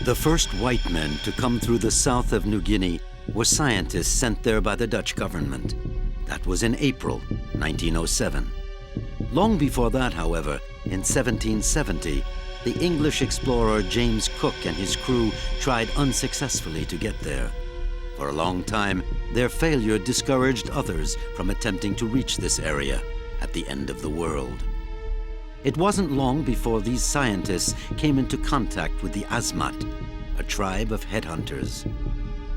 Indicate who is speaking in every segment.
Speaker 1: The first white men to come through the south of New Guinea were scientists sent there by the Dutch government. That was in April 1907. Long before that, however, in 1770, the English explorer James Cook and his crew tried unsuccessfully to get there. For a long time, their failure discouraged others from attempting to reach this area at the end of the world. It wasn't long before these scientists came into contact with the Asmat, a tribe of headhunters.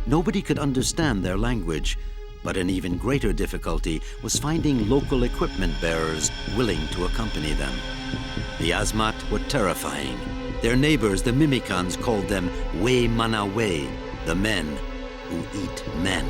Speaker 1: Nobody could understand their language, but an even greater difficulty was finding local equipment bearers willing to accompany them. The Asmat were terrifying. Their neighbors, the Mimikans, called them We Mana We, the men who eat men.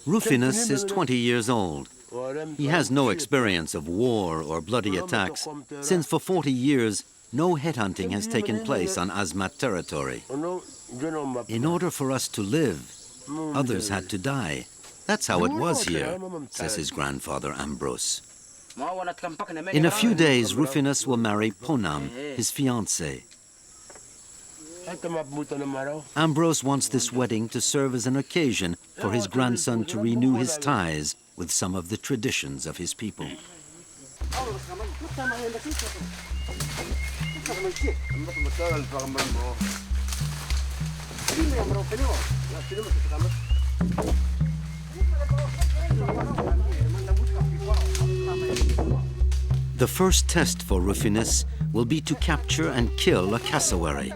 Speaker 1: Rufinus is 20 years old. He has no experience of war or bloody attacks, since for 40 years no headhunting has taken place on Asmat territory. In order for us to live, others had to die. That's how it was here, says his grandfather Ambrose. In a few days, Rufinus will marry Ponam, his fiancée. Ambrose wants this wedding to serve as an occasion for his grandson to renew his ties with some of the traditions of his people. The first test for Rufinus will be to capture and kill a cassowary,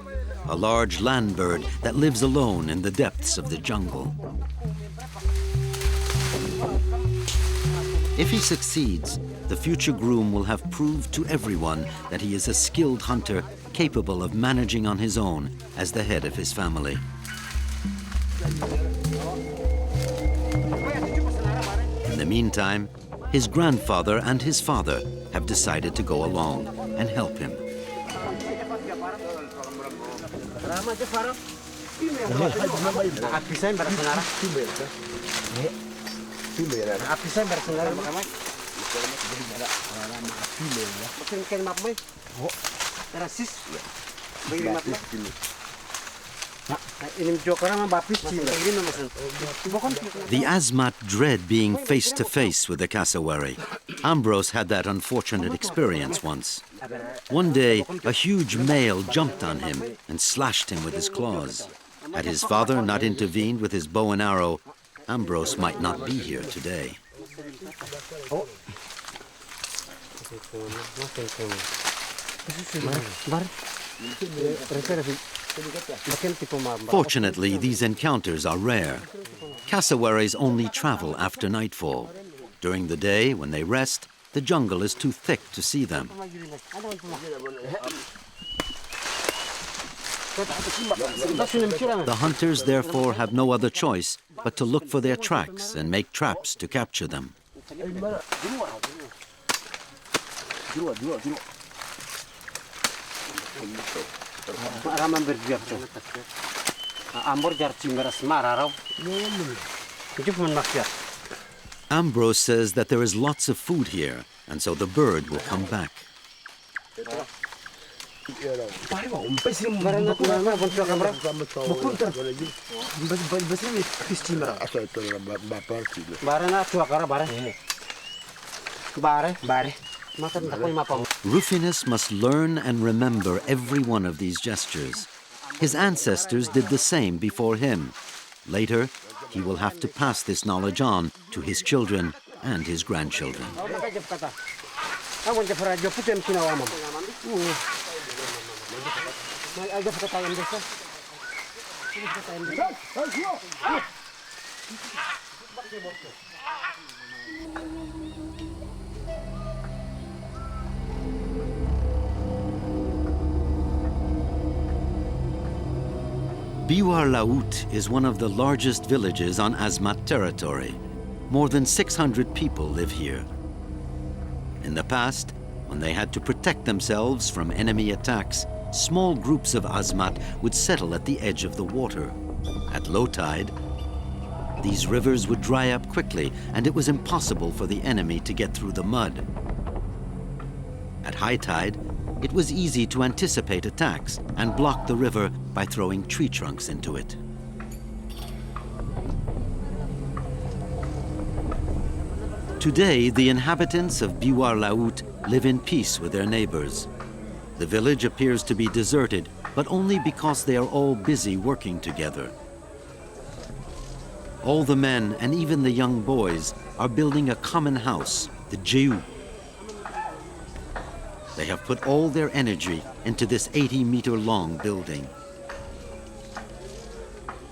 Speaker 1: a large land bird that lives alone in the depths of the jungle. If he succeeds, the future groom will have proved to everyone that he is a skilled hunter capable of managing on his own as the head of his family. In the meantime, his grandfather and his father have decided to go along and help him. The Asmat dread being face to face with the cassowary. Ambrose had that unfortunate experience once. One day, a huge male jumped on him and slashed him with his claws. Had his father not intervened with his bow and arrow, Ambrose might not be here today. Fortunately, these encounters are rare. Cassowaries only travel after nightfall. During the day, when they rest, the jungle is too thick to see them. The hunters therefore have no other choice but to look for their tracks and make traps to capture them. Ambrose says that there is lots of food here, and so the bird will come back. Rufinus must learn and remember every one of these gestures. His ancestors did the same before him. Later, he will have to pass this knowledge on to his children and his grandchildren. Biwar Laut is one of the largest villages on Asmat territory. More than 600 people live here. In the past, when they had to protect themselves from enemy attacks, small groups of Asmat would settle at the edge of the water. At low tide, these rivers would dry up quickly, and it was impossible for the enemy to get through the mud. At high tide, it was easy to anticipate attacks and block the river by throwing tree trunks into it. Today, the inhabitants of Biwar Laut live in peace with their neighbors. The village appears to be deserted, but only because they are all busy working together. All the men and even the young boys are building a common house, the Jehu. They have put all their energy into this 80-meter-long building.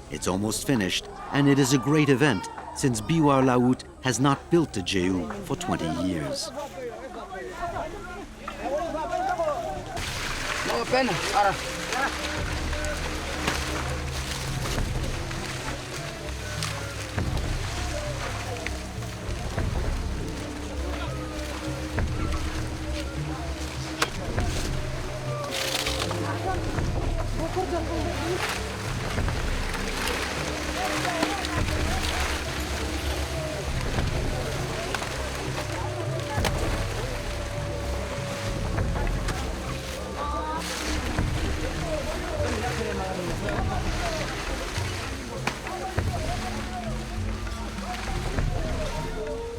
Speaker 1: It's almost finished, and it is a great event since Biwar Laut has not built a Jehu for 20 years.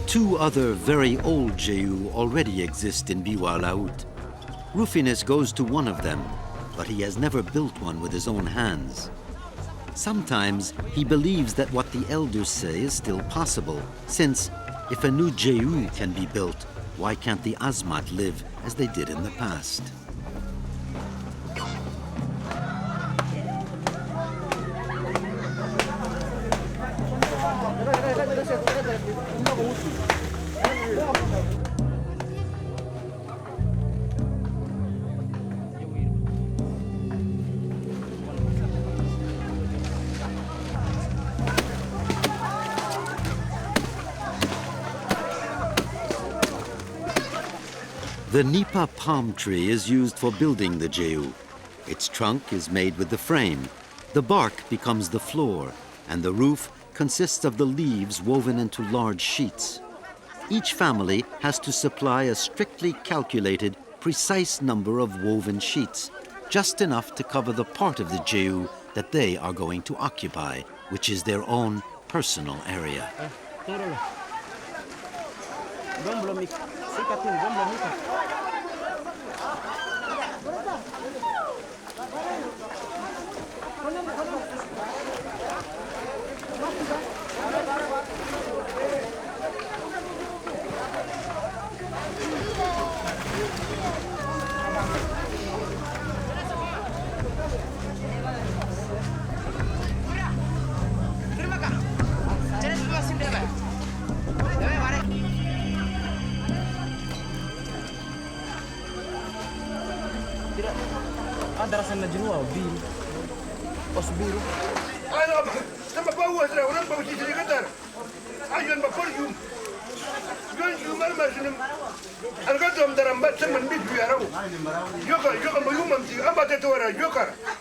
Speaker 1: Two other very old Jehu already exist in Biwar Laut. Rufinus goes to one of them, but he has never built one with his own hands. Sometimes he believes that what the elders say is still possible, since if a new Jehu can be built, why can't the Asmat live as they did in the past? The nipa palm tree is used for building the Jehu. Its trunk is made with the frame. The bark becomes the floor, and the roof consists of the leaves woven into large sheets. Each family has to supply a strictly calculated, precise number of woven sheets, just enough to cover the part of the Jehu that they are going to occupy, which is their own personal area.
Speaker 2: Ada rasanya jenuh, biru, pos biru.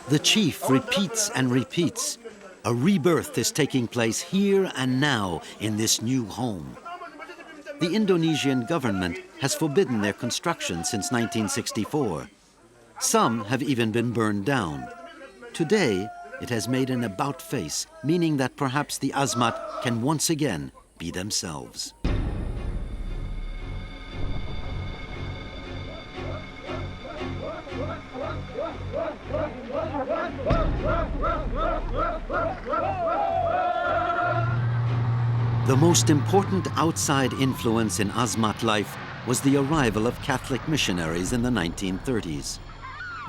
Speaker 1: The chief repeats and repeats. A rebirth is taking place here and now in this new home. The Indonesian government has forbidden their construction since 1964. Some have even been burned down. Today, it has made an about face, meaning that perhaps the Asmat can once again be themselves. The most important outside influence in Asmat life was the arrival of Catholic missionaries in the 1930s.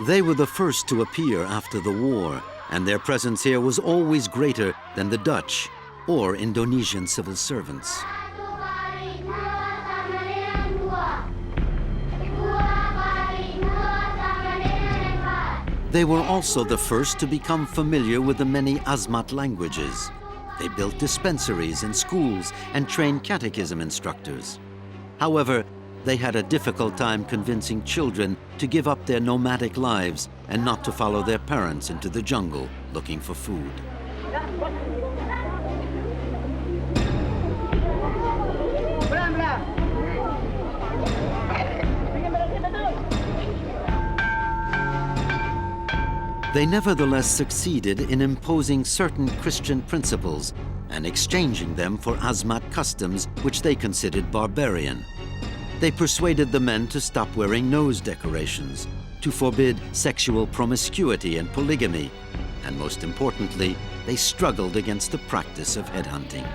Speaker 1: They were the first to appear after the war, and their presence here was always greater than the Dutch or Indonesian civil servants. They were also the first to become familiar with the many Asmat languages. They built dispensaries and schools and trained catechism instructors. However, they had a difficult time convincing children to give up their nomadic lives and not to follow their parents into the jungle looking for food. They nevertheless succeeded in imposing certain Christian principles and exchanging them for Asmat customs which they considered barbarian. They persuaded the men to stop wearing nose decorations, to forbid sexual promiscuity and polygamy, and most importantly, they struggled against the practice of headhunting.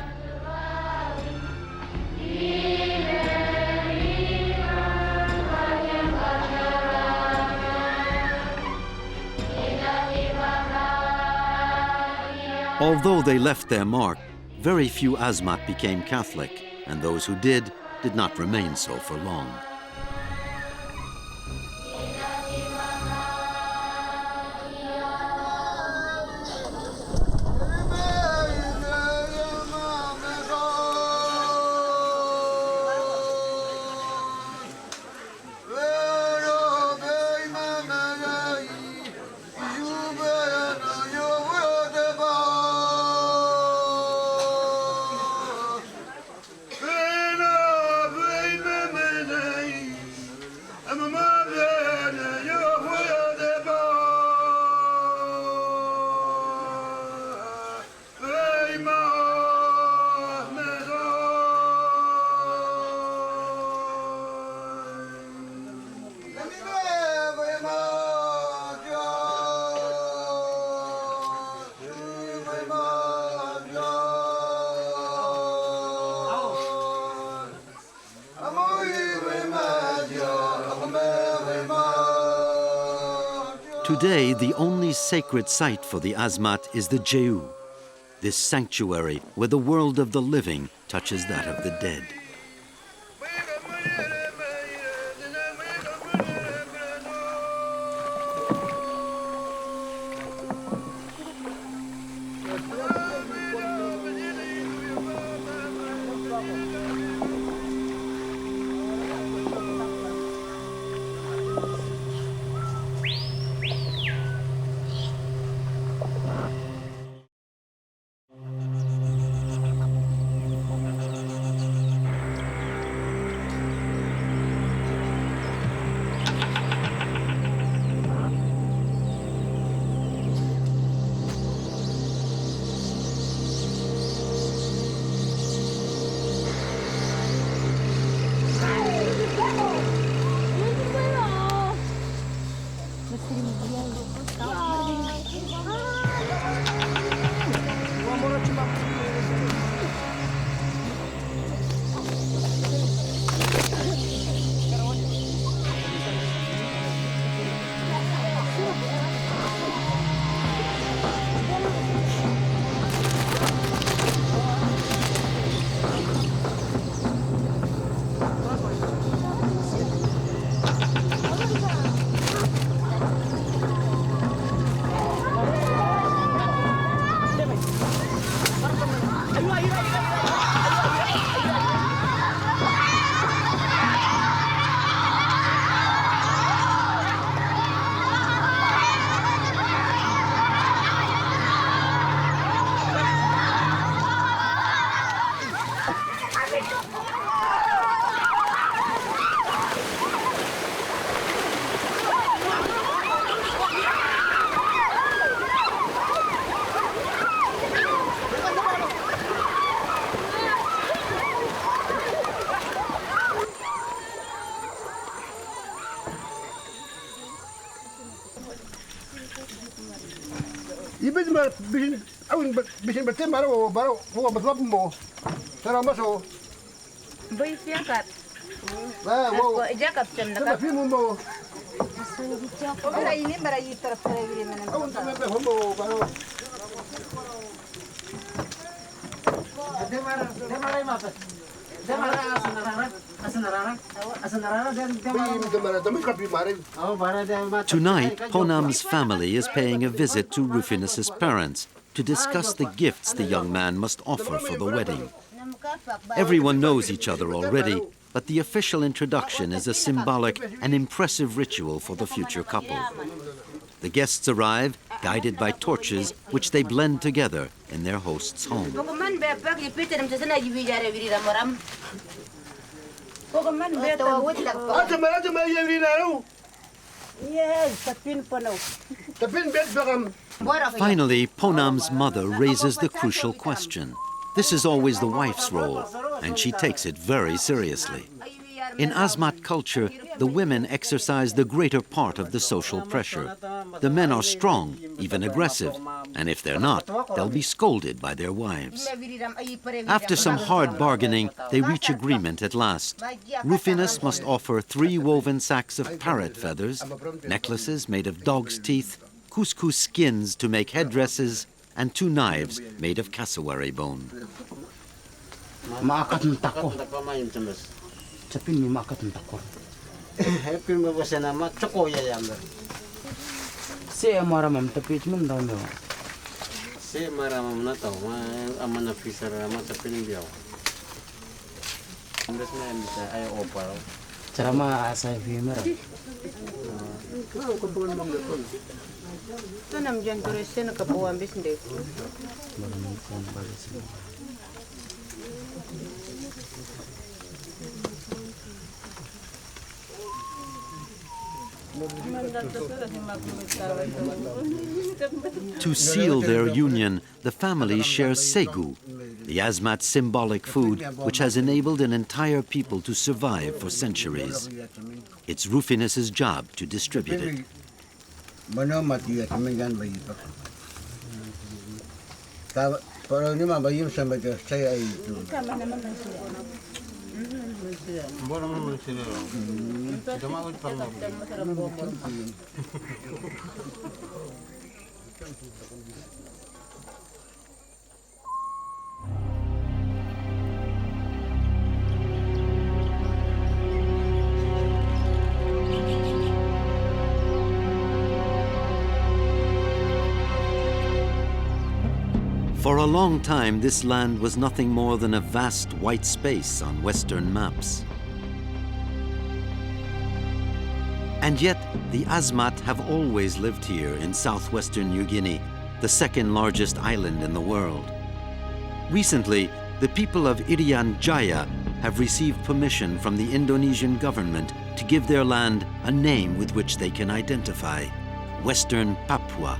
Speaker 1: Although they left their mark, very few Asmat became Catholic, and those who did not remain so for long. Today, the only sacred site for the Asmat is the Jeu, this sanctuary where the world of the living touches that of the dead.
Speaker 3: Bisin bertem baru baru baru betul mo.
Speaker 1: Tonight, Ponam's family is paying a visit to Rufinus's parents to discuss the gifts the young man must offer for the wedding. Everyone knows each other already, but the official introduction is a symbolic and impressive ritual for the future couple. The guests arrive, guided by torches, which they blend together in their host's home. Finally, Ponam's mother raises the crucial question. This is always the wife's role, and she takes it very seriously. In Asmat culture, the women exercise the greater part of the social pressure. The men are strong, even aggressive, and if they're not, they'll be scolded by their wives. After some hard bargaining, they reach agreement at last. Rufinus must offer 3 woven sacks of parrot feathers, necklaces made of dog's teeth, couscous skins to make headdresses, and 2 knives made of cassowary bone. To seal their union, the family shares segu, the Asmat symbolic food which has enabled an entire people to survive for centuries. It's Rufinus's job to distribute it. For a long time, this land was nothing more than a vast white space on Western maps. And yet, the Asmat have always lived here in southwestern New Guinea, the 2nd largest island in the world. Recently, the people of Irian Jaya have received permission from the Indonesian government to give their land a name with which they can identify: Western Papua.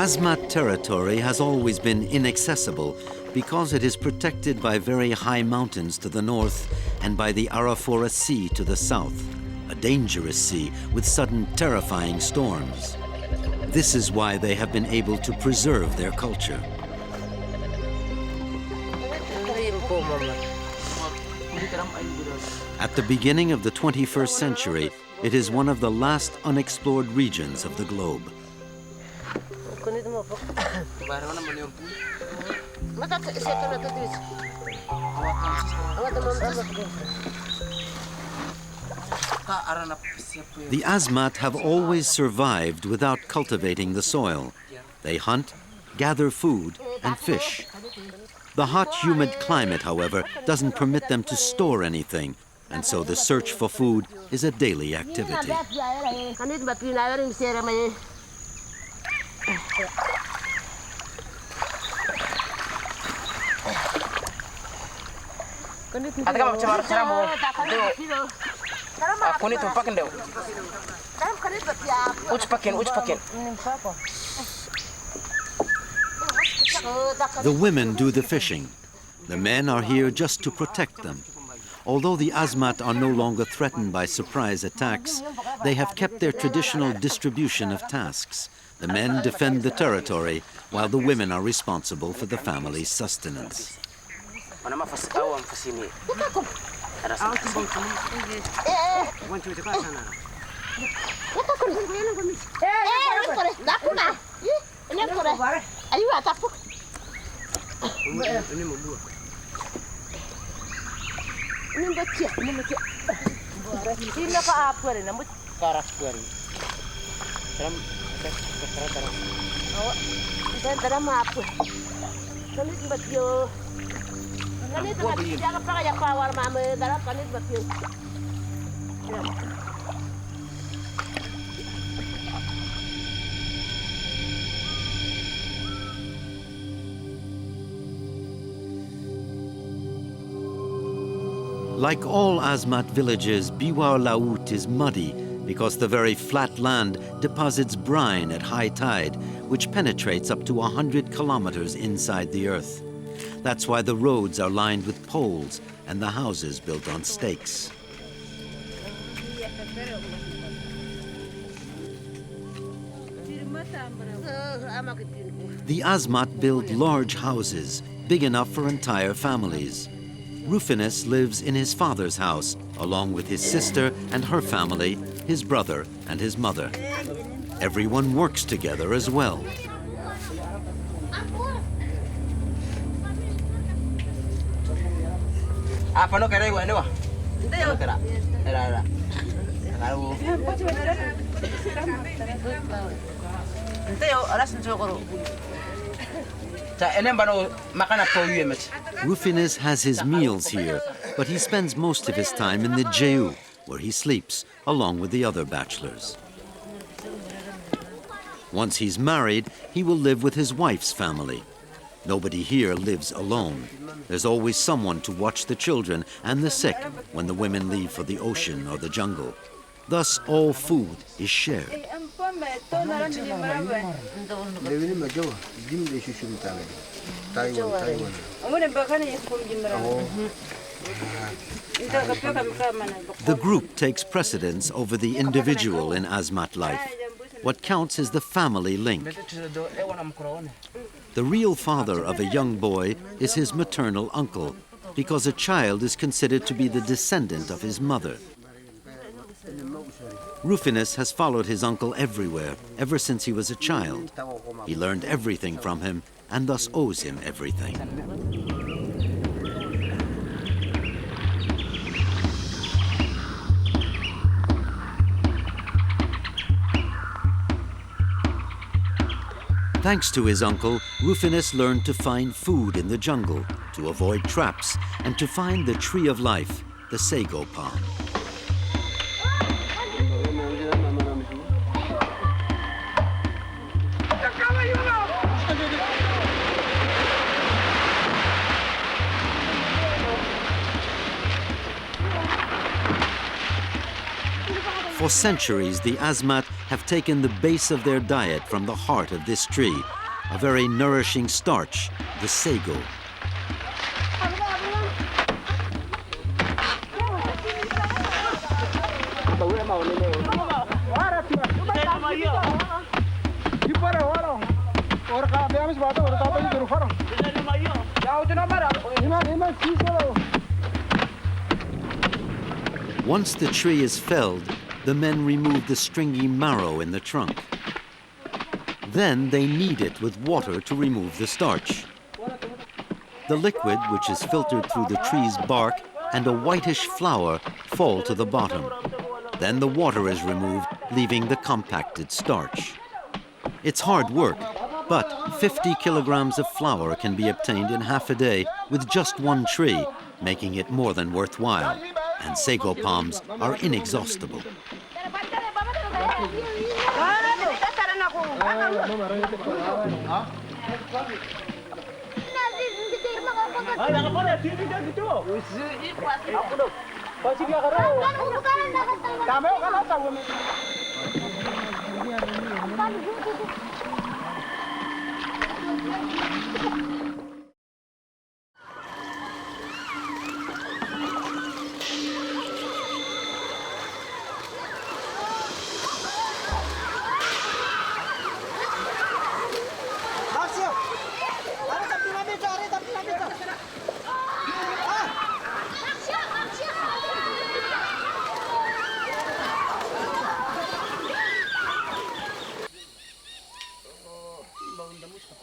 Speaker 1: Asmat territory has been been inaccessible because it is protected by very high mountains to the north and by the Arafura Sea to the south, a dangerous sea with sudden terrifying storms. This is why they have been able to preserve their culture. At the beginning of the 21st century, it is one of the last unexplored regions of the globe. The Asmat have always survived without cultivating the soil. They hunt, gather food, and fish. The hot, humid climate, however, doesn't permit them to store anything, and so the search for food is a daily activity.
Speaker 3: Ataka macam cara mo. Aku ni tumpah kendau. Uch pakin.
Speaker 1: The women do the fishing. The men are here just to protect them. Although the Asmat are no longer threatened by surprise attacks, they have kept their traditional distribution of tasks. The men defend the territory, while the women are responsible for the family's sustenance. Like all Asmat villages, Biwar Laut is muddy because the very flat land deposits brine at high tide, which penetrates up to 100 kilometers inside the earth. That's why the roads are lined with poles and the houses built on stakes. The Asmat build large houses, big enough for entire families. Rufinus lives in his father's house, along with his sister and her family, his brother and his mother. Everyone works together as well. Rufinus has his meals here, but he spends most of his time in the Jeu, where he sleeps, along with the other bachelors. Once he's married, he will live with his wife's family. Nobody here lives alone. There's always someone to watch the children and the sick when the women leave for the ocean or the jungle. Thus, all food is shared. The group takes precedence over the individual in Asmat life. What counts is the family link. The real father of a young boy is his maternal uncle, because a child is considered to be the descendant of his mother. Rufinus has followed his uncle everywhere, ever since he was a child. He learned everything from him and thus owes him everything. Thanks to his uncle, Rufinus learned to find food in the jungle, to avoid traps, and to find the tree of life, the sago palm. For centuries, the Asmat have taken the base of their diet from the heart of this tree, a very nourishing starch, the sago. Once the tree is felled, the men remove the stringy marrow in the trunk. Then they knead it with water to remove the starch. The liquid, which is filtered through the tree's bark, and a whitish flour fall to the bottom. Then the water is removed, leaving the compacted starch. It's hard work, but 50 kilograms of flour can be obtained in half a day with just one tree, making it more than worthwhile. And sago palms are inexhaustible.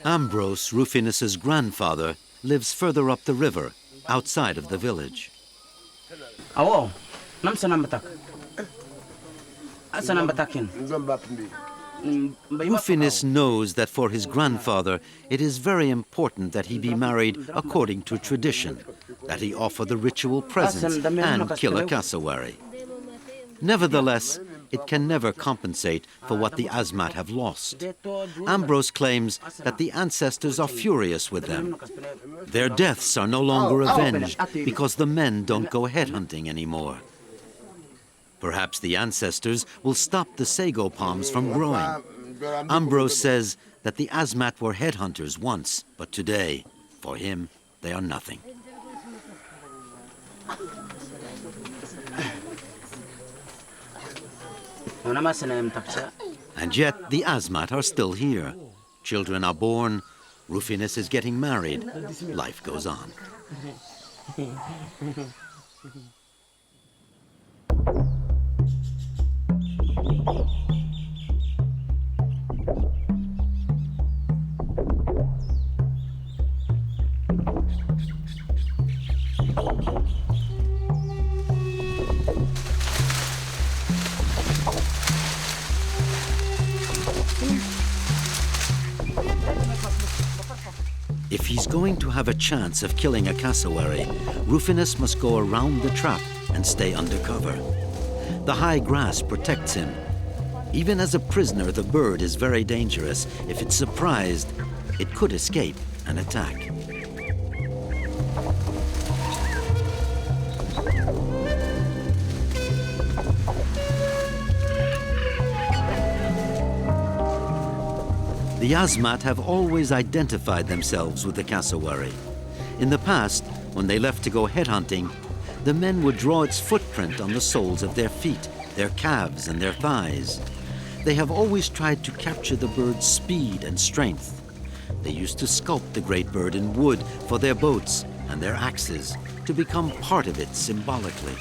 Speaker 1: Ambrose, Rufinus's grandfather, lives further up the river, outside of the village.
Speaker 3: Awo, nam sanam batak. Sanam batakin.
Speaker 1: Rufinus knows that for his grandfather it is very important that he be married according to tradition, that he offer the ritual presents and kill a cassowary. Nevertheless, it can never compensate for what the Asmat have lost. Ambrose claims that the ancestors are furious with them. Their deaths are no longer avenged because the men don't go headhunting anymore. Perhaps the ancestors will stop the sago palms from growing. Ambrose says that the Asmat were headhunters once, but today, for him, they are nothing. And yet the Asmat are still here. Children are born, Rufinus is getting married, life goes on. If he's going to have a chance of killing a cassowary, Rufinus must go around the trap and stay undercover. The high grass protects him. Even as a prisoner, the bird is very dangerous. If it's surprised, it could escape and attack. The Asmat have always identified themselves with the cassowary. In the past, when they left to go headhunting, the men would draw its footprint on the soles of their feet, their calves, and their thighs. They have always tried to capture the bird's speed and strength. They used to sculpt the great bird in wood for their boats and their axes to become part of it symbolically.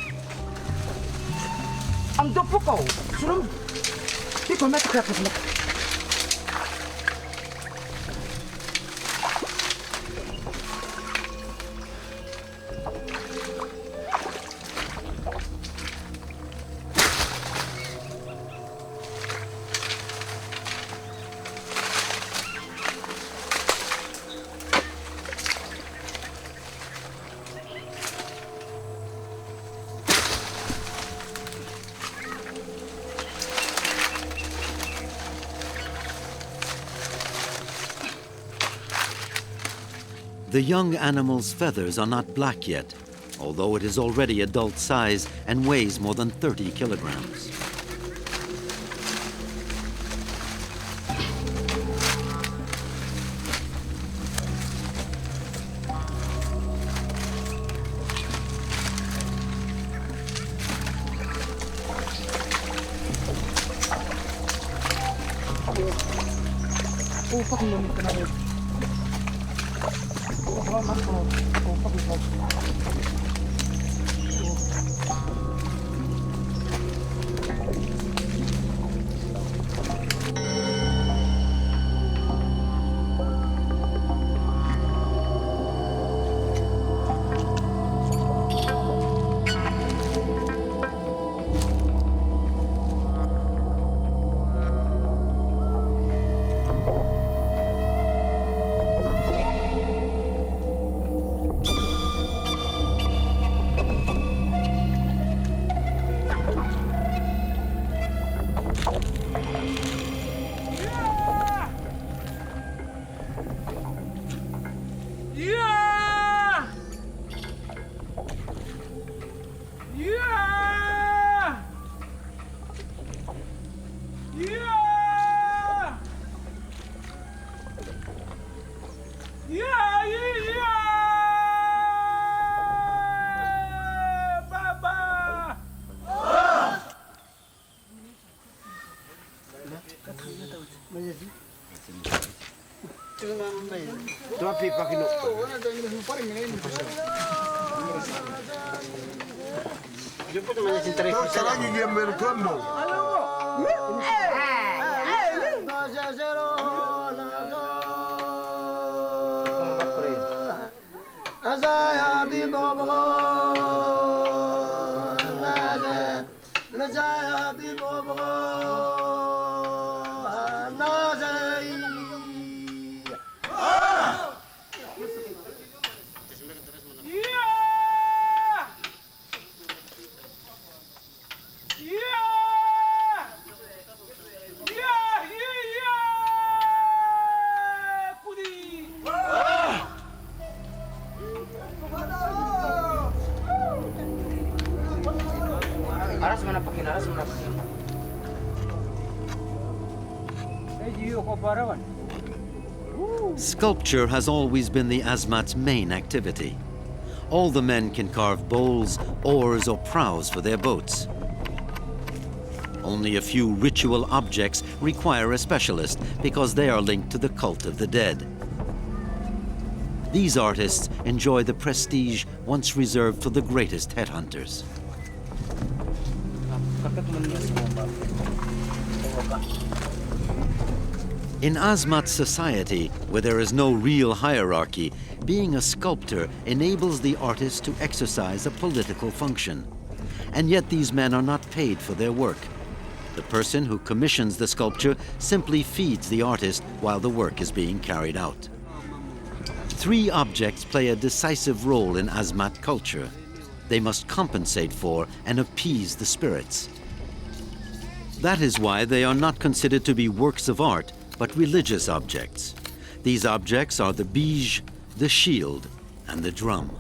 Speaker 1: The young animal's feathers are not black yet, although it is already adult size and weighs more than 30 kilograms. Sculpture has always been the Asmat's main activity. All the men can carve bowls, oars, or prows for their boats. Only a few ritual objects require a specialist because they are linked to the cult of the dead. These artists enjoy the prestige once reserved for the greatest headhunters. In Asmat society, where there is no real hierarchy, being a sculptor enables the artist to exercise a political function. And yet these men are not paid for their work. The person who commissions the sculpture simply feeds the artist while the work is being carried out. 3 objects play a decisive role in Asmat culture. They must compensate for and appease the spirits. That is why they are not considered to be works of art, but religious objects. These objects are the bij, the shield, and the drum.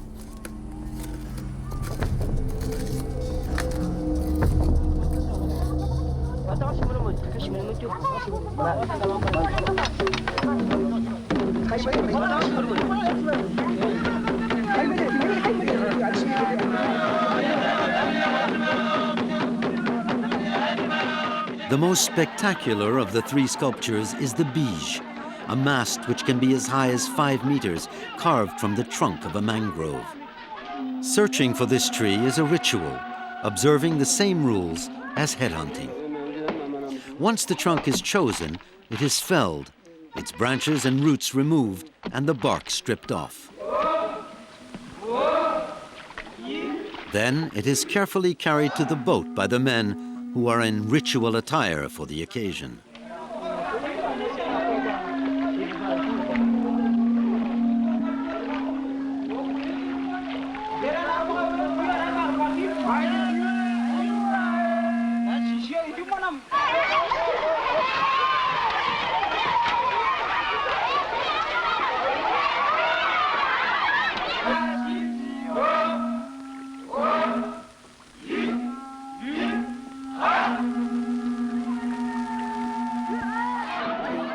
Speaker 1: The most spectacular of the 3 sculptures is the bij, a mast which can be as high as 5 meters, carved from the trunk of a mangrove. Searching for this tree is a ritual, observing the same rules as headhunting. Once the trunk is chosen, it is felled, its branches and roots removed, and the bark stripped off. Then it is carefully carried to the boat by the men who are in ritual attire for the occasion.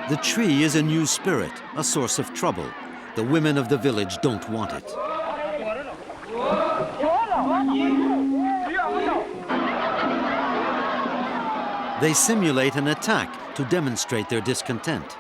Speaker 1: The tree is a new spirit, a source of trouble. The women of the village don't want it. They simulate an attack to demonstrate their discontent.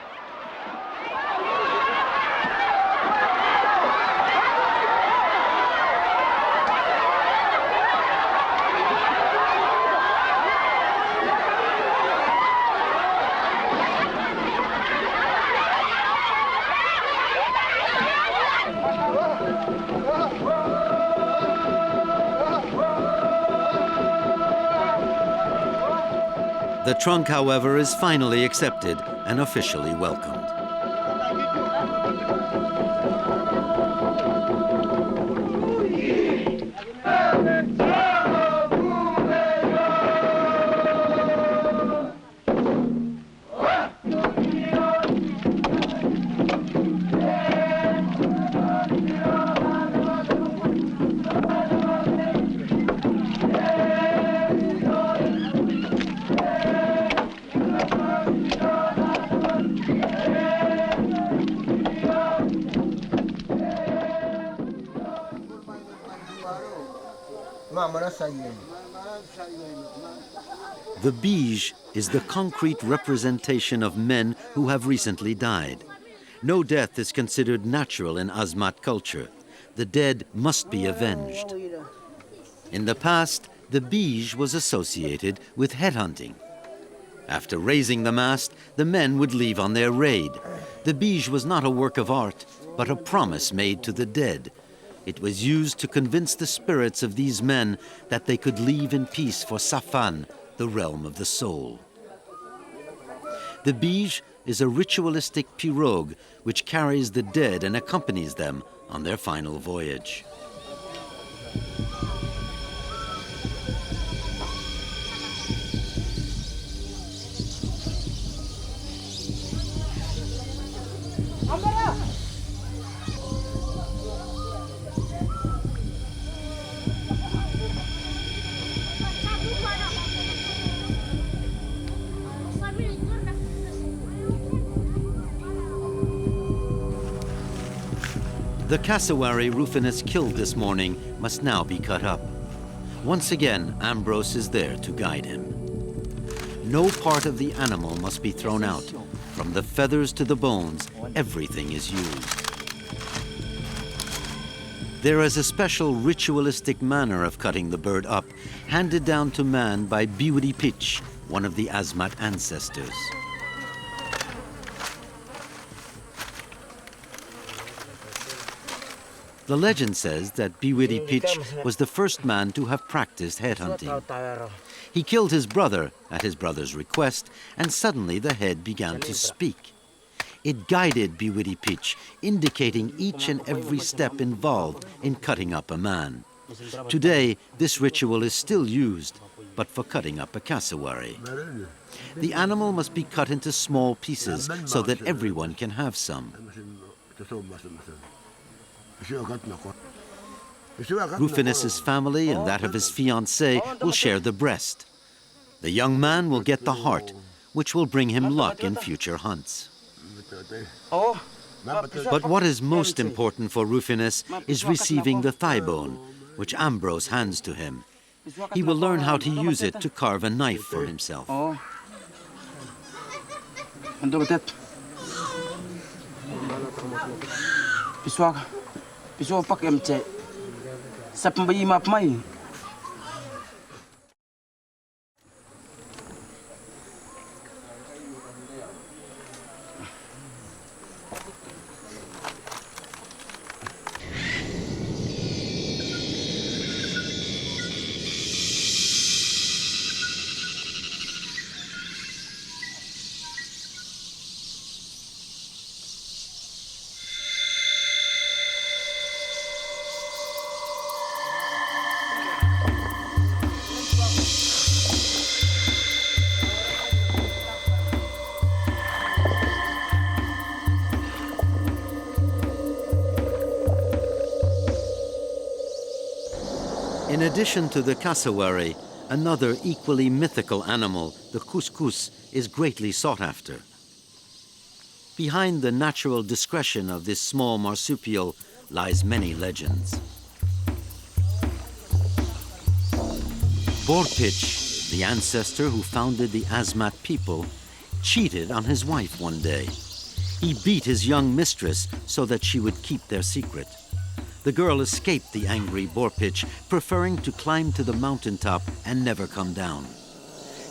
Speaker 1: The trunk, however, is finally accepted and officially welcomed. The bij is the concrete representation of men who have recently died. No death is considered natural in Asmat culture. The dead must be avenged. In the past, the bij was associated with headhunting. After raising the mast, the men would leave on their raid. The bij was not a work of art, but a promise made to the dead. It was used to convince the spirits of these men that they could leave in peace for Safan, the realm of the soul. The bij is a ritualistic pirogue which carries the dead and accompanies them on their final voyage. The cassowary Rufinus killed this morning must now be cut up. Once again, Ambrose is there to guide him. No part of the animal must be thrown out. From the feathers to the bones, everything is used. There is a special ritualistic manner of cutting the bird up, handed down to man by Biwidi Pitch, one of the Asmat ancestors. The legend says that Biwidi Pitch was the first man to have practiced headhunting. He killed his brother at his brother's request, and suddenly the head began to speak. It guided Biwidi Pitch, indicating each and every step involved in cutting up a man. Today, this ritual is still used, but for cutting up a cassowary. The animal must be cut into small pieces so that everyone can have some. Rufinus's family and that of his fiancée will share the breast. The young man will get the heart, which will bring him luck in future hunts. But what is most important for Rufinus is receiving the thigh bone, which Ambrose hands to him. He will learn how to use it to carve a knife for himself.
Speaker 3: Pisau pakai MC. Sa pembayi map mai.
Speaker 1: In addition to the cassowary, another equally mythical animal, the couscous, is greatly sought after. Behind the natural discretion of this small marsupial lies many legends. Borpich, the ancestor who founded the Asmat people, cheated on his wife one day. He beat his young mistress so that she would keep their secret. The girl escaped the angry Borpich, preferring to climb to the mountaintop and never come down.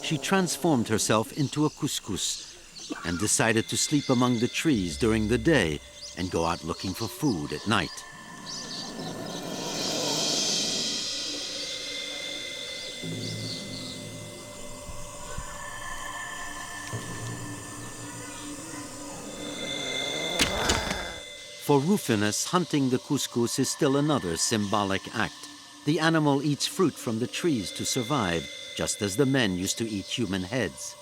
Speaker 1: She transformed herself into a couscous and decided to sleep among the trees during the day and go out looking for food at night. For Rufinus, hunting the couscous is still another symbolic act. The animal eats fruit from the trees to survive, just as the men used to eat human heads.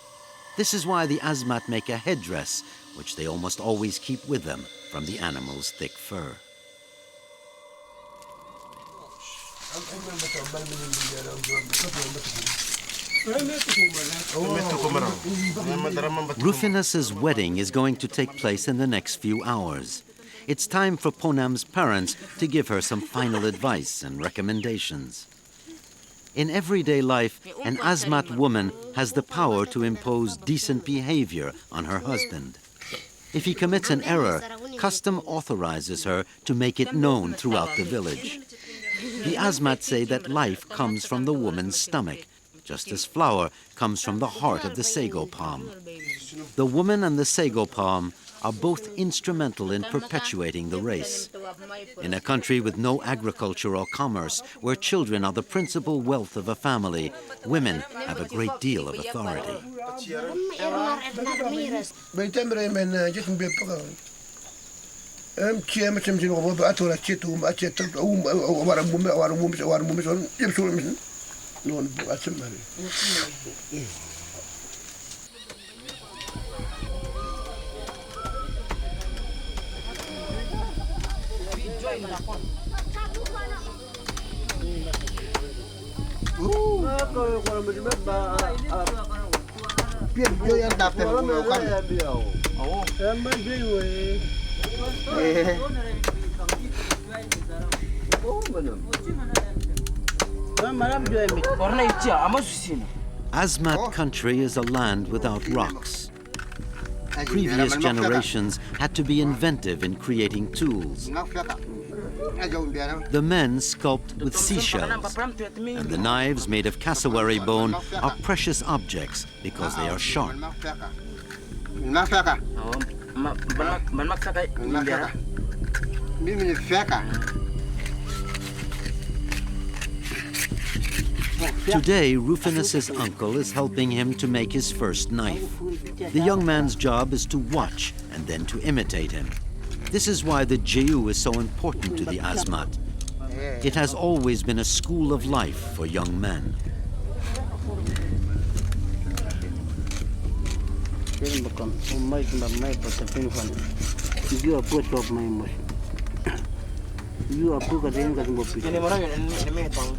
Speaker 1: This is why the Asmat make a headdress, which they almost always keep with them from the animal's thick fur. Rufinus's wedding is going to take place in the next few hours. It's time for Ponam's parents to give her some final advice and recommendations. In everyday life, an Asmat woman has the power to impose decent behavior on her husband. If he commits an error, custom authorizes her to make it known throughout the village. The Asmat say that life comes from the woman's stomach, just as flower comes from the heart of the sago palm. The woman and the sago palm are both instrumental in perpetuating the race. In a country with no agriculture or commerce, where children are the principal wealth of a family, women have a great deal of authority. Asmat country is a land without rocks. Previous generations had to be inventive in creating tools. The men sculpt with seashells, and the knives made of cassowary bone are precious objects because they are sharp. Today, Rufinus's uncle is helping him to make his first knife. The young man's job is to watch and then to imitate him. This is why the Jehu is so important to the Asmat. It has always been a school of life for young men.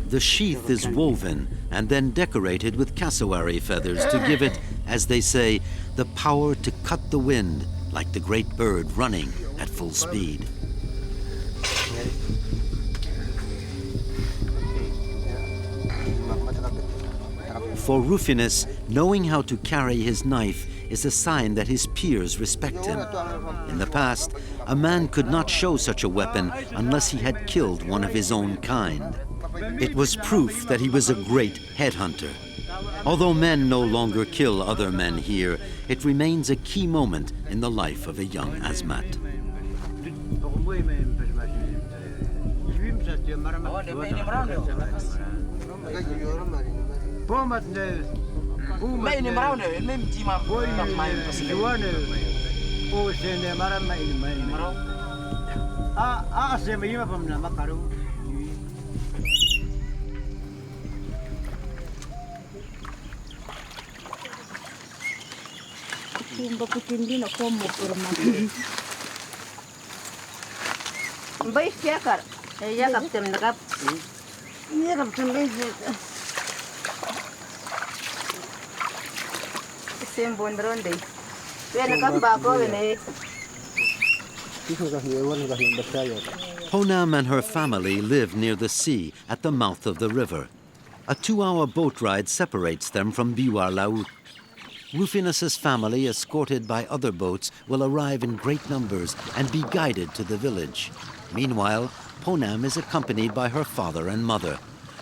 Speaker 1: The sheath is woven and then decorated with cassowary feathers to give it, as they say, the power to cut the wind like the great bird running at full speed. For Rufinus, knowing how to carry his knife is a sign that his peers respect him. In the past, a man could not show such a weapon unless he had killed one of his own kind. It was proof that he was a great headhunter. Although men no longer kill other men here, it remains a key moment in the life of a young Asmat. Honam and her family live near the sea at the mouth of the river. A 2-hour boat ride separates them from Biwa Laut. Rufinus's family, escorted by other boats, will arrive in great numbers and be guided to the village. Meanwhile, Honam is accompanied by her father and mother,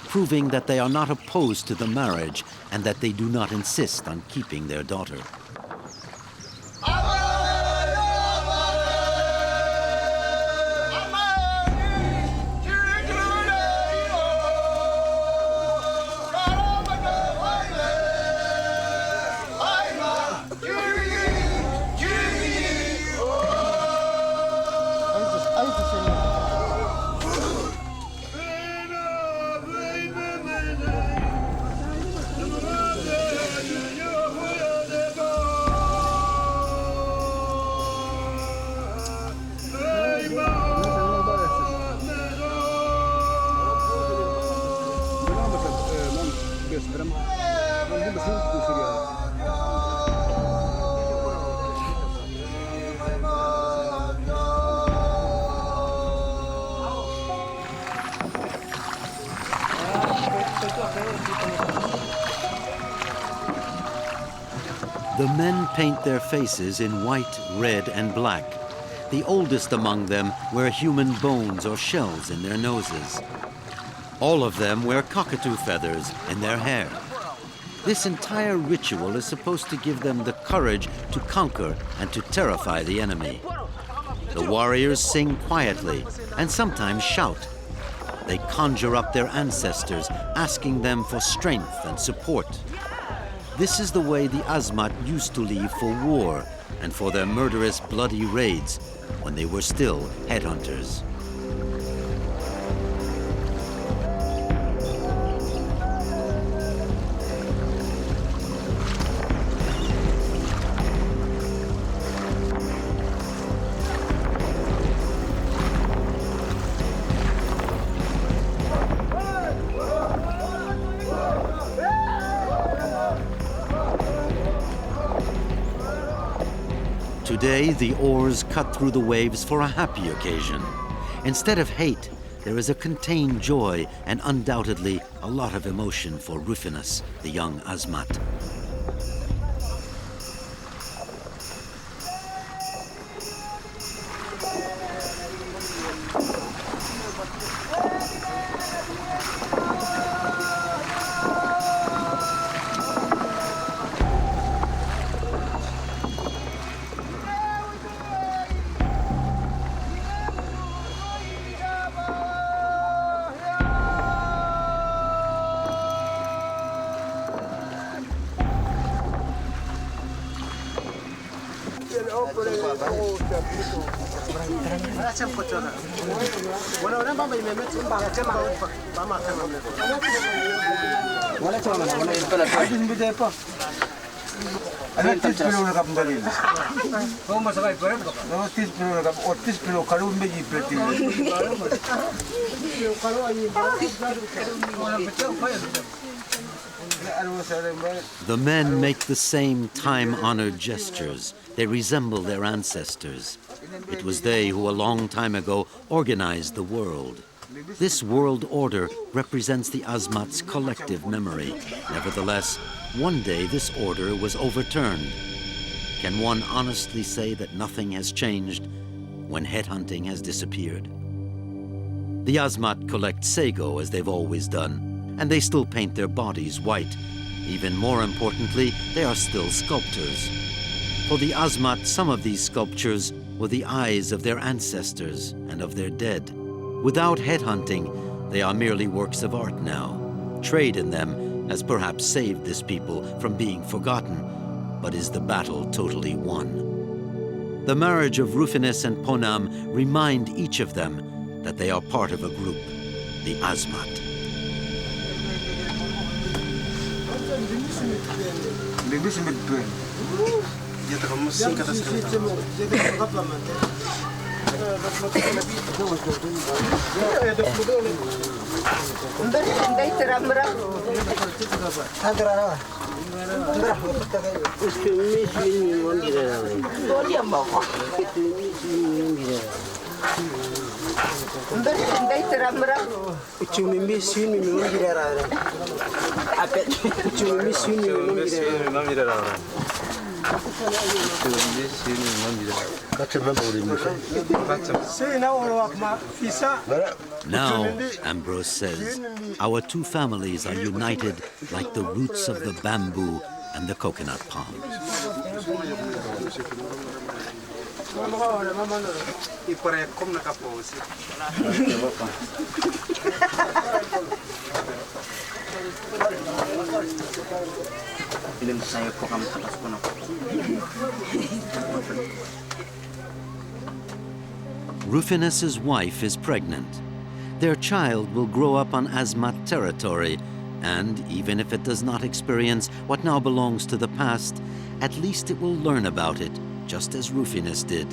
Speaker 1: proving that they are not opposed to the marriage and that they do not insist on keeping their daughter. The men paint their faces in white, red, and black. The oldest among them wear human bones or shells in their noses. All of them wear cockatoo feathers in their hair. This entire ritual is supposed to give them the courage to conquer and to terrify the enemy. The warriors sing quietly and sometimes shout. They conjure up their ancestors, asking them for strength and support. This is the way the Asmat used to leave for war and for their murderous, bloody raids when they were still headhunters. Today, the oars cut through the waves for a happy occasion. Instead of hate, there is a contained joy and undoubtedly a lot of emotion for Rufinus, the young Asmat. The men make the same time-honored gestures. They resemble their ancestors. It was they who a long time ago organized the world. This world order represents the Asmat's collective memory. Nevertheless, one day this order was overturned. Can one honestly say that nothing has changed when headhunting has disappeared? The Asmat collect sago as they've always done, and they still paint their bodies white. Even more importantly, they are still sculptors. For the Asmat, some of these sculptures were the eyes of their ancestors and of their dead. Without headhunting, they are merely works of art now. Trade in them has perhaps saved this people from being forgotten, but is the battle totally won? The marriage of Rufinus and Ponam remind each of them that they are part of a group, the Asmat. Now, Ambrose says, our two families are united like the roots of the bamboo and the coconut palm. Rufinus's wife is pregnant. Their child will grow up on Asmat territory, and even if it does not experience what now belongs to the past, at least it will learn about it, just as Rufinus did,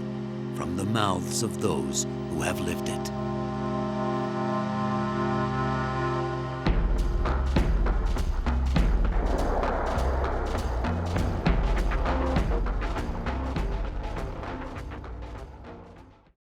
Speaker 1: from the mouths of those who have lived it.